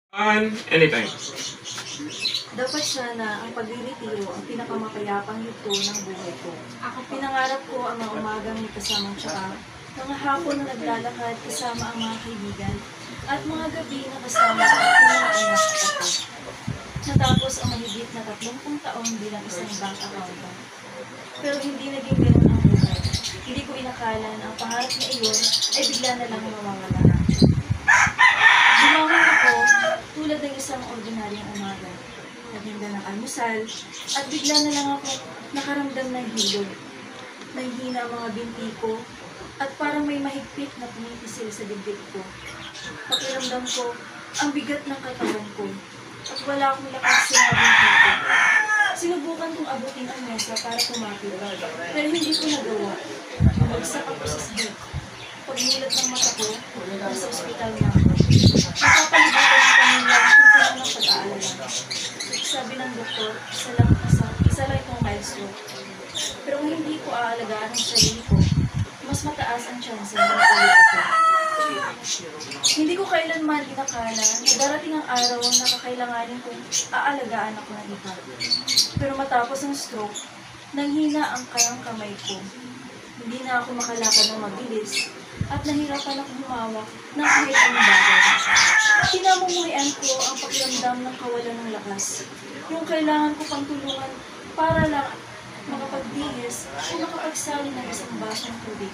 Anytime. Dapat sana ang pagre-retiro ang pinakamapayapang yugto ng buhay ko. Pinangarap ko ang mga umagang may kasamang tsaka, mga hapon na naglalakad kasama ang mga kaibigan, at mga gabi na kasama ang aking mga anak at ako. Natapos ang mahigit na 30 taon bilang isang bank accountant. Pero hindi naging ganun ang buhay. Hindi ko inakala na ang pangarap na iyon ay bigla na lang mawawala. Bumangon ako tulad ng isang ordinaryong umaga. Naghinda ng almusal at bigla na lang ako nakaramdam ng hilod. Nanghina ang mga binti ko at parang may mahigpit na pumipisil sa dibdib ko. Pakiramdam ko ang bigat ng katawan ko at wala akong lakas sa mga binti ko. Sinubukan kong abutin ang mesa para kumapit pero hindi ko nagawa. Bagsak ako sa sahig. Pagmulat ng mata ko, nasa ospital na ako. Nakapalibutan ng pamilya kung kailan ng pag-aalala. Sabi ng doktor, isa lang itong mild stroke. Pero kung hindi ko aalagaan ang sarili ko, mas mataas ang chance na maulit ito. Hindi ko kailanman inakala na darating ang araw na kakailanganin kong aalagaan ako ng iba. Pero matapos ang stroke, nanghina ang kanang kamay ko. Hindi na ako makalakad ng mabilis at nahirapan akong humawak ng kahit anong bagay. Kinamumuhian ko ang pakiramdam ng kawalan ng lakas. Yung kailangan ko pang tulungan para lang makapagdihis o makapagsali ng isang basong tubig.